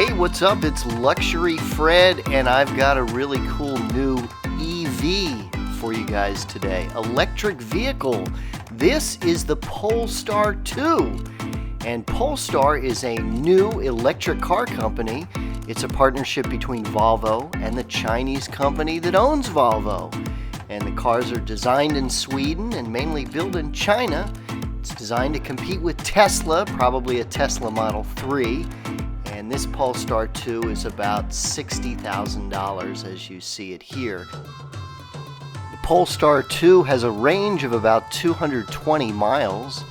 Hey, what's up? It's Luxury Fred, and I've got a really cool new EV for you guys today. Electric vehicle. This is the Polestar 2. And Polestar is a new electric car company. It's a partnership between Volvo and the Chinese company that owns Volvo. And the cars are designed in Sweden and mainly built in China. It's designed to compete with Tesla, probably a Tesla Model 3. And this Polestar 2 is about $60,000 as you see it here. The Polestar 2 has a range of about 220 miles.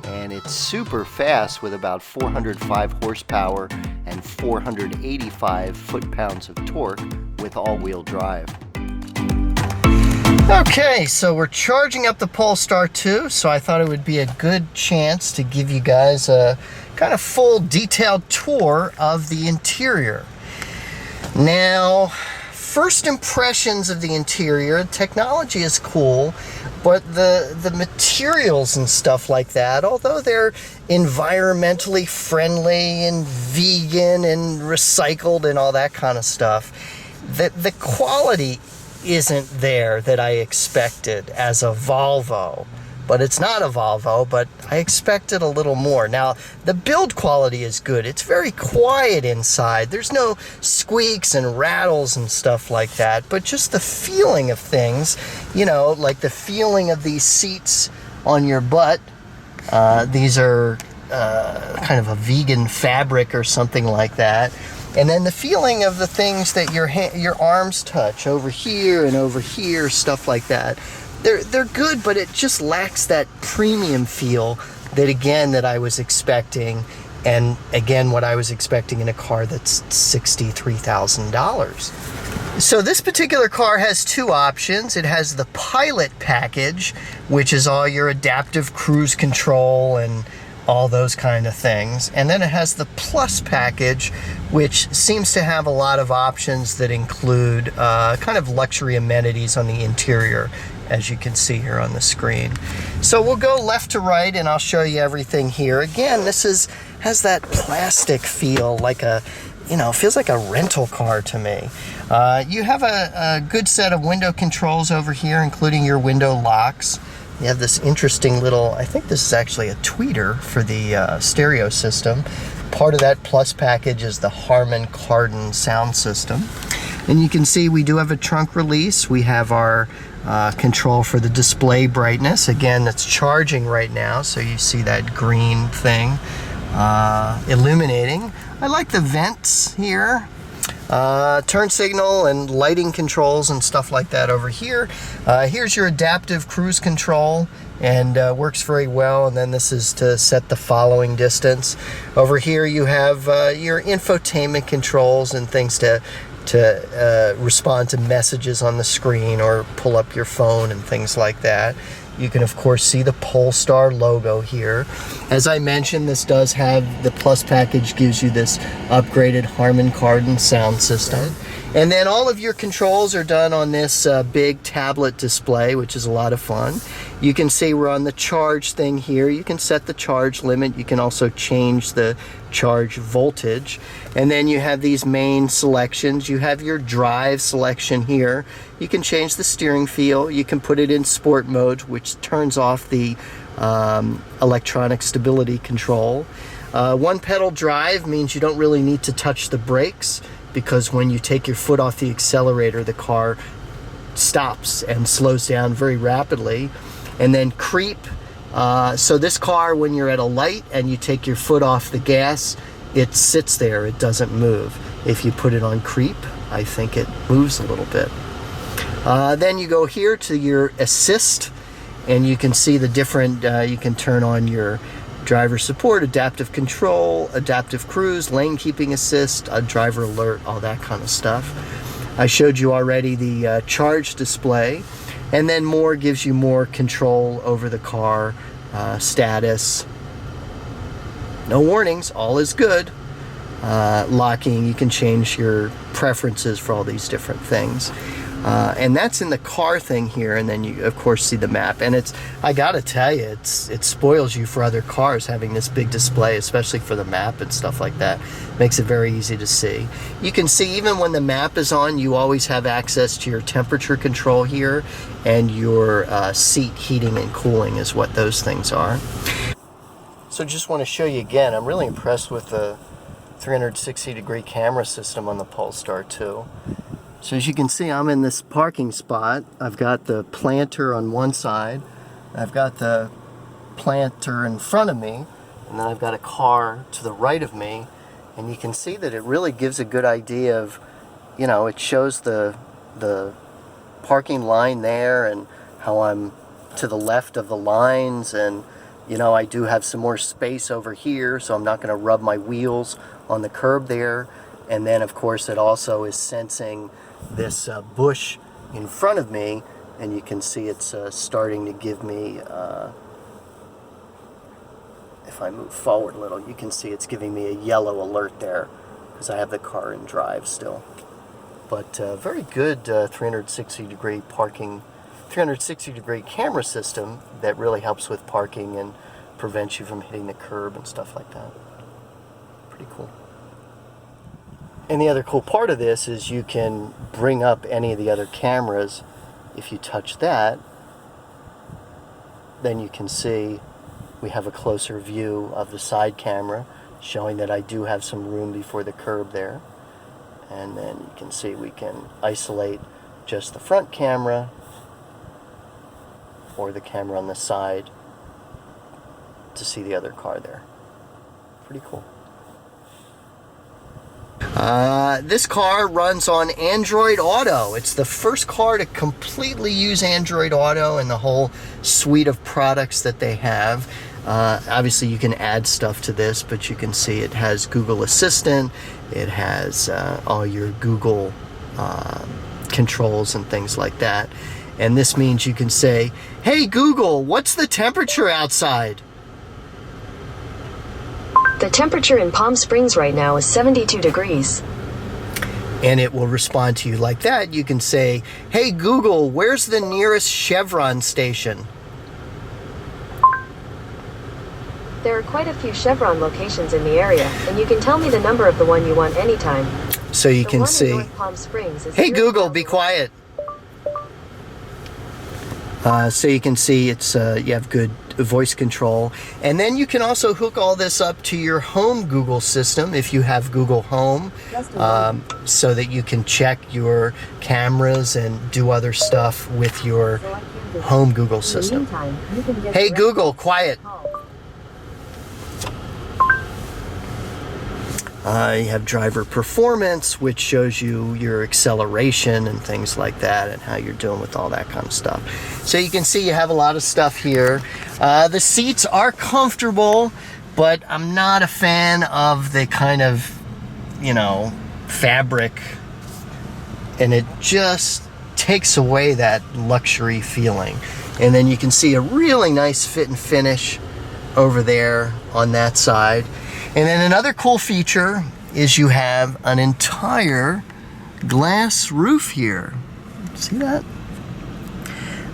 And it's super fast with about 405 horsepower and 485 foot-pounds of torque with all-wheel drive. Okay, so we're charging up the Polestar 2, so I thought it would be a good chance to give you guys a kind of full detailed tour of the interior. Now, first impressions of the interior, technology is cool, but the materials and stuff like that, although they're environmentally friendly and vegan and recycled and all that kind of stuff, the quality isn't there that I expected as a Volvo. But it's not a Volvo, but I expected a little more. Now, the build quality is good. It's very quiet inside. There's no squeaks and rattles and stuff like that, but just the feeling of things, you know, like the feeling of these seats on your butt. These are kind of a vegan fabric or something like that. And then the feeling of the things that your arms touch over here and over here, stuff like that. They're good, but it just lacks that premium feel that I was expecting, and again what I was expecting in a car that's $63,000. So this particular car has two options. It has the Pilot package, which is all your adaptive cruise control and all those kind of things. And then it has the Plus package, which seems to have a lot of options that include kind of luxury amenities on the interior, as you can see here on the screen. So we'll go left to right and I'll show you everything here. Again, this has that plastic feel, like feels like a rental car to me. You have a good set of window controls over here, including your window locks. You have this interesting little, I think this is actually a tweeter for the stereo system. Part of that Plus package is the Harman Kardon sound system. And you can see we do have a trunk release. We have our control for the display brightness. Again, that's charging right now, so you see that green thing illuminating. I like the vents here. Turn signal and lighting controls and stuff like that over here. Here's your adaptive cruise control, and works very well. And then this is to set the following distance. Over here you have your infotainment controls and things to respond to messages on the screen or pull up your phone and things like that. You can of course see the Polestar logo here. As I mentioned, this does have, the Plus package gives you this upgraded Harman Kardon sound system. And then all of your controls are done on this big tablet display, which is a lot of fun. You can see we're on the charge thing here. You can set the charge limit. You can also change the charge voltage. And then you have these main selections. You have your drive selection here. You can change the steering feel. You can put it in sport mode, which turns off the electronic stability control. One pedal drive means you don't really need to touch the brakes, because when you take your foot off the accelerator, the car stops and slows down very rapidly. And then creep. So this car, when you're at a light and you take your foot off the gas, it sits there, it doesn't move. If you put it on creep, I think it moves a little bit. Then you go here to your assist, and you can see the different, you can turn on your driver support, adaptive control, adaptive cruise, lane keeping assist, driver alert, all that kind of stuff. I showed you already the charge display, and then more gives you more control over the car, status, no warnings, all is good. Locking, you can change your preferences for all these different things. And that's in the car thing here, and then you of course see the map. And it's, I gotta tell you, it spoils you for other cars having this big display, especially for the map and stuff like that. Makes it very easy to see. You can see even when the map is on, you always have access to your temperature control here, and your seat heating and cooling is what those things are. So just want to show you again, I'm really impressed with the 360-degree camera system on the Polestar 2. So as you can see, I'm in this parking spot. I've got the planter on one side, I've got the planter in front of me, and then I've got a car to the right of me, and you can see that it really gives a good idea of, you know, it shows the parking line there and how I'm to the left of the lines, and you know, I do have some more space over here, so I'm not going to rub my wheels on the curb there. And then of course it also is sensing this bush in front of me, and you can see it's starting to give me, if I move forward a little, you can see it's giving me a yellow alert there because I have the car in drive still. But very good 360-degree parking, 360-degree camera system that really helps with parking and prevents you from hitting the curb and stuff like that. Pretty cool. And the other cool part of this is you can bring up any of the other cameras. If you touch that, then you can see we have a closer view of the side camera, showing that I do have some room before the curb there. And then you can see we can isolate just the front camera or the camera on the side to see the other car there. Pretty cool. This car runs on Android Auto. It's the first car to completely use Android Auto and the whole suite of products that they have. Obviously you can add stuff to this, but you can see it has Google Assistant, it has all your Google controls and things like that. And this means you can say, "Hey Google, what's the temperature outside?" The temperature in Palm Springs right now is 72 degrees. And it will respond to you like that. You can say, "Hey Google, where's the nearest Chevron station?" There are quite a few Chevron locations in the area, and you can tell me the number of the one you want anytime. So you can see, Palm Springs is "Hey Google, be quiet." So you can see it's you have good voice control, and then you can also hook all this up to your home Google system if you have Google Home, so that you can check your cameras and do other stuff with your home Google system. "Hey Google, quiet." You have driver performance, which shows you your acceleration and things like that, and how you're doing with all that kind of stuff. So you can see you have a lot of stuff here. The seats are comfortable, but I'm not a fan of the kind of, you know, fabric, and it just takes away that luxury feeling. And then you can see a really nice fit and finish over there on that side. And then another cool feature is you have an entire glass roof here. See that?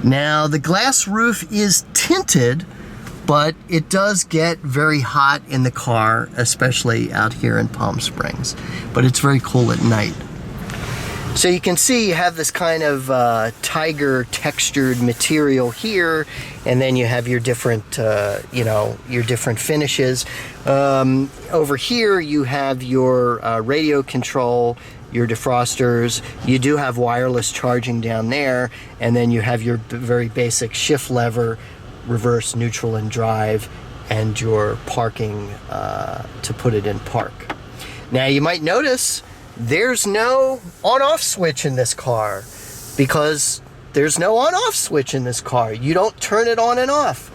Now the glass roof is tinted, but it does get very hot in the car, especially out here in Palm Springs. But it's very cool at night. So you can see you have this kind of tiger textured material here, and then you have your different, you know, your different finishes. Over here you have your radio control, your defrosters. You do have wireless charging down there, and then you have your very basic shift lever, reverse, neutral, and drive, and your parking to put it in park. Now you might notice there's no on-off switch in this car, because there's no on-off switch in this car. You don't turn it on and off.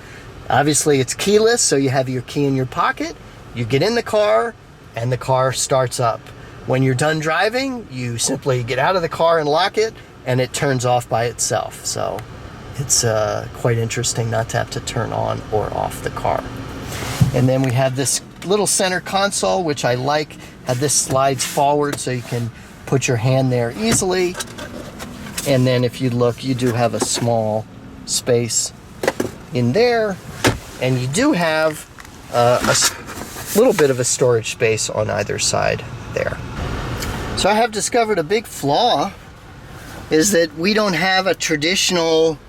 Obviously it's keyless, so you have your key in your pocket, you get in the car, and the car starts up. When you're done driving, you simply get out of the car and lock it, and it turns off by itself. So it's quite interesting not to have to turn on or off the car. And then we have this little center console, which I like. This slides forward so you can put your hand there easily. And then if you look, you do have a small space in there, and you do have little bit of a storage space on either side there. So I have discovered a big flaw is that we don't have a traditional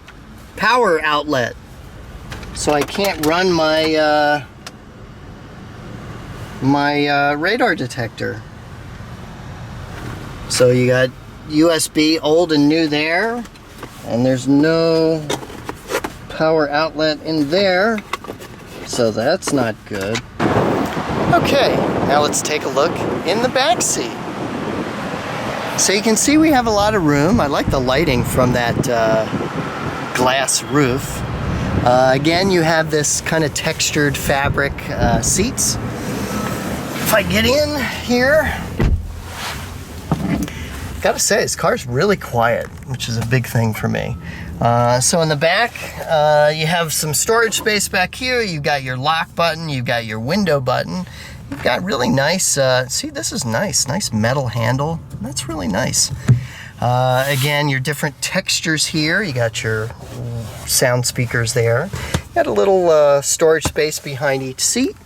power outlet. So I can't run my radar detector. So you got USB old and new there, and there's no power outlet in there, so that's not good. Okay, now let's take a look in the back seat. So you can see we have a lot of room. I like the lighting from that glass roof. Again, you have this kind of textured fabric seats. If I get in here, gotta say, this car's really quiet, which is a big thing for me. So in the back, you have some storage space back here. You've got your lock button, you've got your window button. You've got really nice, see, this is nice metal handle. That's really nice. Again, your different textures here. You got your sound speakers there. You got a little storage space behind each seat.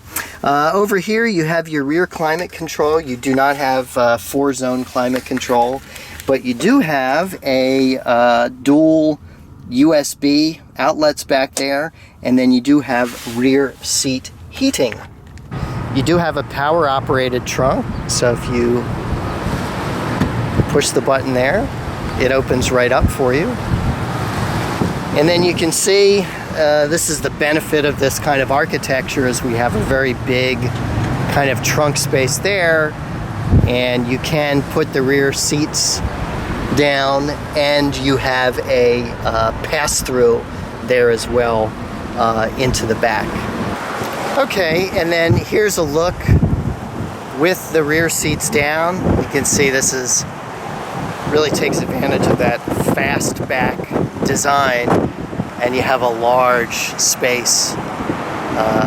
Over here you have your rear climate control. You do not have 4-zone climate control, but you do have a dual USB outlets back there, and then you do have rear seat heating. You do have a power operated trunk, so if you push the button there, it opens right up for you. And then you can see this is the benefit of this kind of architecture, is we have a very big kind of trunk space there, and you can put the rear seats down, and you have a pass-through there as well into the back. Okay, and then here's a look with the rear seats down. You can see this is really takes advantage of that fastback design, and you have a large space,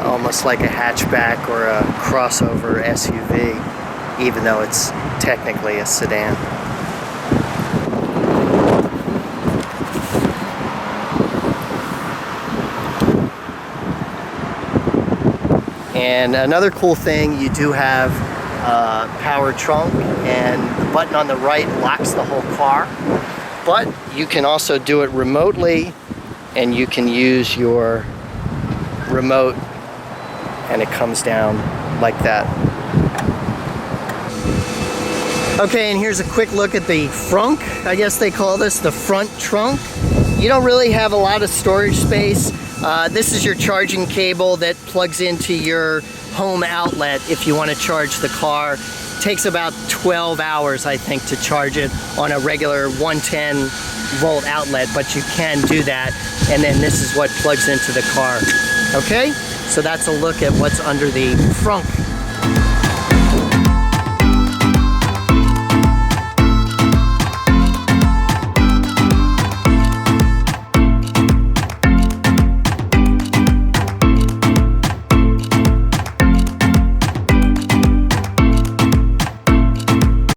almost like a hatchback or a crossover SUV, even though it's technically a sedan. And another cool thing, you do have power trunk, and the button on the right locks the whole car, but you can also do it remotely, and you can use your remote and it comes down like that. Okay, and here's a quick look at the frunk. I guess they call this the front trunk. You don't really have a lot of storage space. This is your charging cable that plugs into your home outlet if you want to charge the car. It takes about 12 hours, I think, to charge it on a regular 110 volt outlet, but you can do that, and then this is what plugs into the car. Okay, so that's a look at what's under the frunk